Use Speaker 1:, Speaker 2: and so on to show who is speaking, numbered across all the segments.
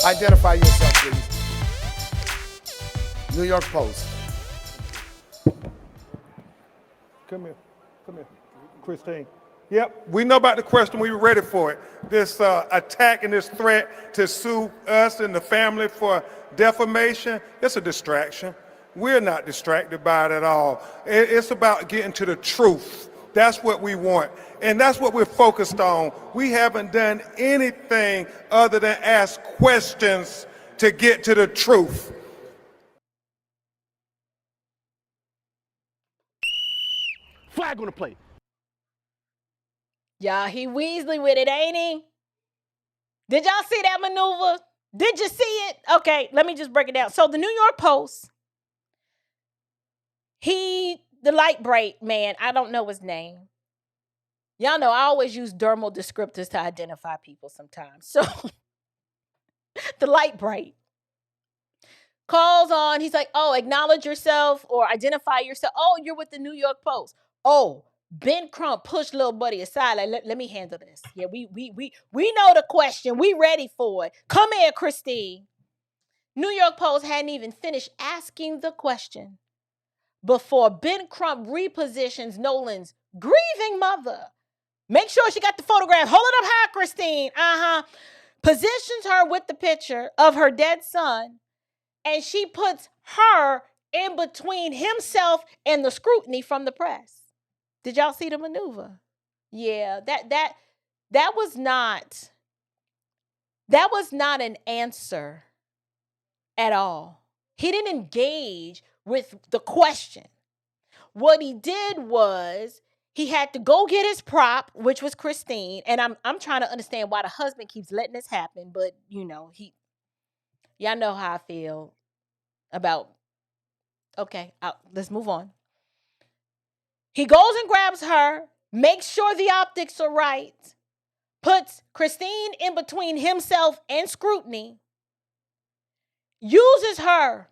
Speaker 1: Identify yourself, please. New York Post.
Speaker 2: Come here. Christine. Yep, we know about the question. We were ready for it. This attack and this threat to sue us and the family for defamation, it's a distraction. We're not distracted by it at all. It's about getting to the truth. That's what we want. And that's what we're focused on. We haven't done anything other than ask questions to get to the truth.
Speaker 3: Flag on the play.
Speaker 4: Y'all, he Weasley with it, ain't he? Did y'all see that maneuver? Did you see it? Okay, let me just break it down. So the New York Post, the light bright man, I don't know his name. Y'all know I always use dermal descriptors to identify people sometimes. So the light bright calls on, he's like, oh, acknowledge yourself or identify yourself. Oh, you're with the New York Post. Oh, Ben Crump pushed little buddy aside. Like, let me handle this. Yeah, we know the question. We ready for it. Come here, Christine. New York Post hadn't even finished asking the question before Ben Crump repositions Nolan's grieving mother. Make sure she got the photograph. Hold it up high, Christine. Positions her with the picture of her dead son, and she puts her in between himself and the scrutiny from the press. Did y'all see the maneuver? Yeah, that was not an answer at all. He didn't engage with the question. What he did was he had to go get his prop, which was Christine. And I'm trying to understand why the husband keeps letting this happen, but y'all know how I feel about. Okay, let's move on. He goes and grabs her, makes sure the optics are right, puts Christine in between himself and scrutiny, uses her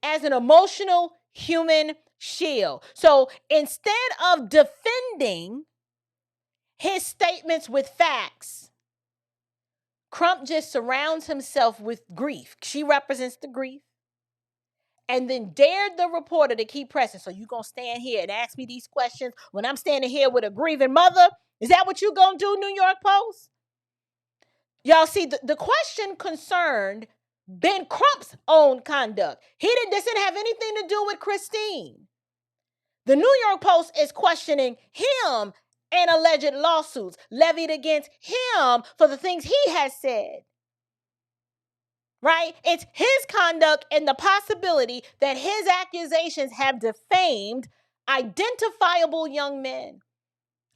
Speaker 4: as an emotional human shield. So instead of defending his statements with facts, Crump just surrounds himself with grief. She represents the grief. And then dared the reporter to keep pressing. So you gonna stand here and ask me these questions when I'm standing here with a grieving mother? Is that what you gonna do, New York Post? Y'all see, the question concerned Ben Crump's own conduct. This didn't have anything to do with Christine. The New York Post is questioning him and alleged lawsuits levied against him for the things he has said. Right? It's his conduct and the possibility that his accusations have defamed identifiable young men.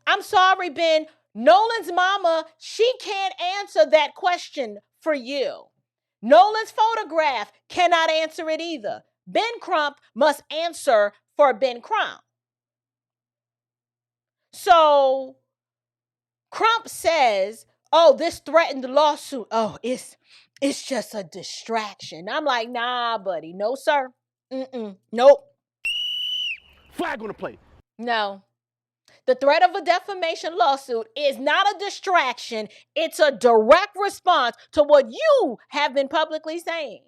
Speaker 4: I'm sorry, Ben. Nolan's mama, she can't answer that question for you. Nolan's photograph cannot answer it either. Ben Crump must answer for Ben Crump. So Crump says, oh, this threatened lawsuit. Oh, it's just a distraction. I'm like, nah, buddy. No, sir. Nope.
Speaker 3: Flag on the play.
Speaker 4: No. The threat of a defamation lawsuit is not a distraction. It's a direct response to what you have been publicly saying.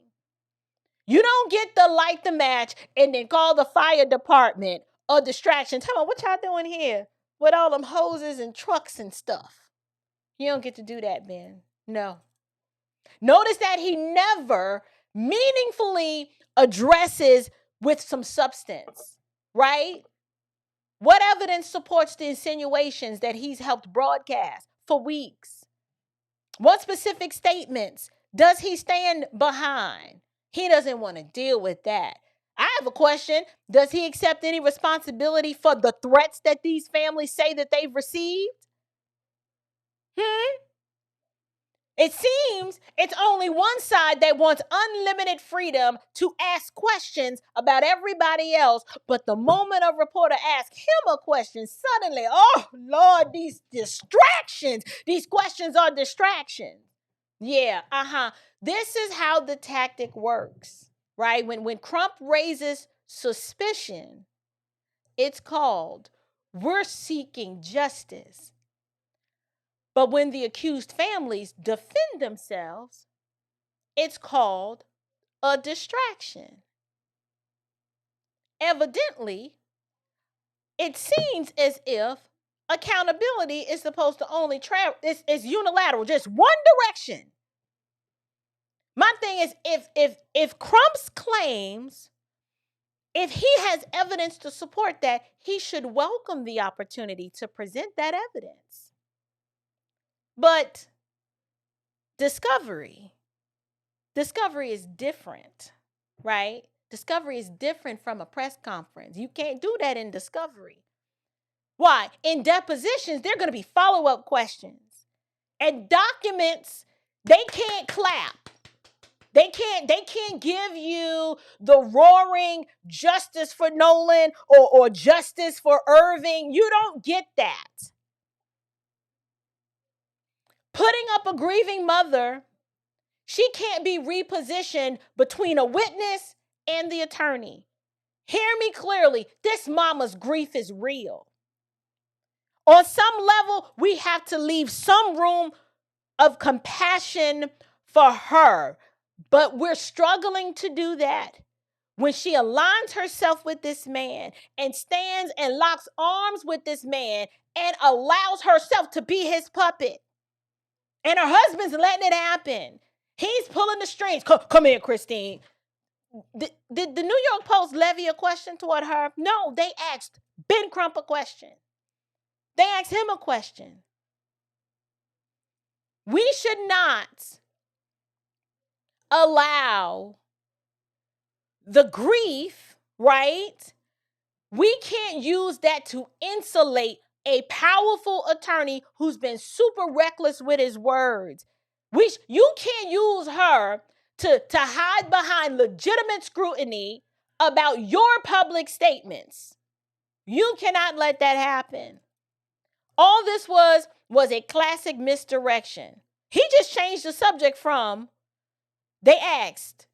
Speaker 4: You don't get to light the match and then call the fire department a distraction. Tell me, what y'all doing here with all them hoses and trucks and stuff? You don't get to do that, Ben. No. Notice that he never meaningfully addresses with some substance, right? What evidence supports the insinuations that he's helped broadcast for weeks? What specific statements does he stand behind? He doesn't want to deal with that. I have a question. Does he accept any responsibility for the threats that these families say that they've received? It seems it's only one side that wants unlimited freedom to ask questions about everybody else. But the moment a reporter asks him a question, suddenly, oh, Lord, these distractions. These questions are distractions. Yeah, This is how the tactic works, right? When Crump raises suspicion, it's called, we're seeking justice. But when the accused families defend themselves, It's called a distraction. Evidently, it seems as if accountability is supposed to only travel, it's unilateral, just one direction. My thing is, if Crump's claims, if he has evidence to support that, he should welcome the opportunity to present that evidence. But discovery is different, right? Discovery is different from a press conference. You can't do that in discovery. Why? In depositions, there are going to be follow-up questions. And documents, they can't clap. They can't give you the roaring justice for Nolan or justice for Irving. You don't get that. Putting up a grieving mother, she can't be repositioned between a witness and the attorney. Hear me clearly. This mama's grief is real. On some level, we have to leave some room of compassion for her. But we're struggling to do that when she aligns herself with this man and stands and locks arms with this man and allows herself to be his puppet. And her husband's letting it happen. He's pulling the strings. Come here, Christine. Did the New York Post levy a question toward her? No, they asked Ben Crump a question. They asked him a question. We should not allow the grief, right? We can't use that to insulate a powerful attorney who's been super reckless with his words. You can't use her to hide behind legitimate scrutiny about your public statements. You cannot let that happen. All this was a classic misdirection. He just changed the subject from, they asked,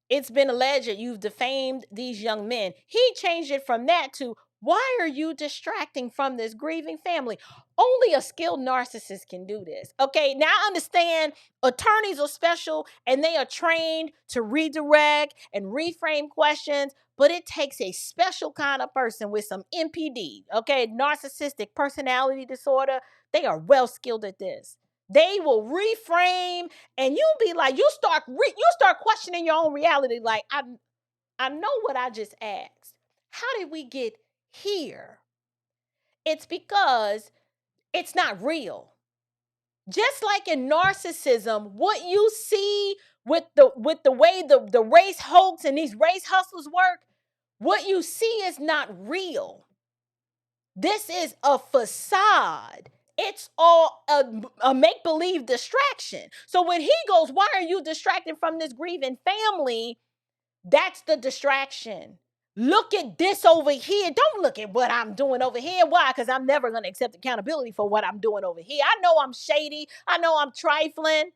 Speaker 4: it's been alleged that you've defamed these young men. He changed it from that to, why are you distracting from this grieving family? Only a skilled narcissist can do this. Okay, now I understand attorneys are special and they are trained to redirect and reframe questions, but it takes a special kind of person with some NPD, okay, narcissistic personality disorder. They are well skilled at this. They will reframe, and you'll be like, you start questioning your own reality. Like, I know what I just asked. How did we get here? It's because it's not real. Just like in narcissism, what you see with the way the race hoax and these race hustles work, what you see is not real. This is a facade. It's all a make-believe distraction. So when he goes, why are you distracted from this grieving family? That's the distraction. Look at this over here. Don't look at what I'm doing over here. Why? Because I'm never going to accept accountability for what I'm doing over here. I know I'm shady. I know I'm trifling.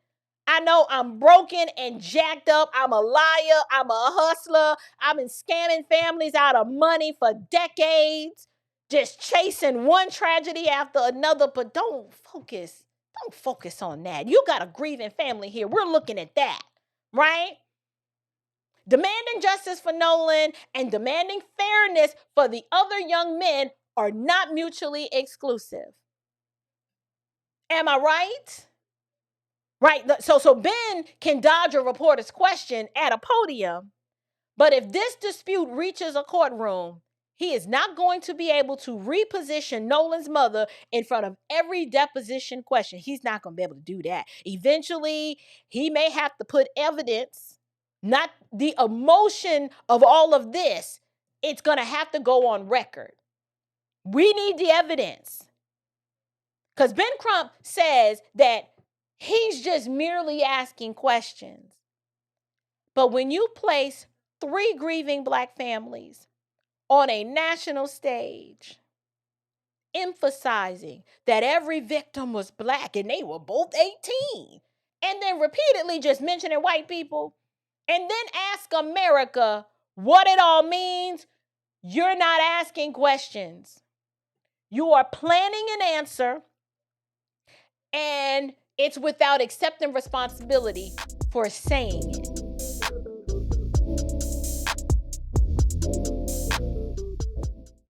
Speaker 4: I know I'm broken and jacked up. I'm a liar. I'm a hustler. I've been scamming families out of money for decades. Just chasing one tragedy after another, but don't focus on that. You got a grieving family here. We're looking at that, right? Demanding justice for Nolan and demanding fairness for the other young men are not mutually exclusive. Am I right? Right. So Ben can dodge a reporter's question at a podium, but if this dispute reaches a courtroom, he is not going to be able to reposition Nolan's mother in front of every deposition question. He's not going to be able to do that. Eventually, he may have to put evidence, not the emotion of all of this. It's going to have to go on record. We need the evidence. Because Ben Crump says that he's just merely asking questions. But when you place 3 grieving Black families on a national stage, emphasizing that every victim was Black and they were both 18, and then repeatedly just mentioning white people, and then ask America what it all means, you're not asking questions. You are planning an answer, and it's without accepting responsibility for saying it.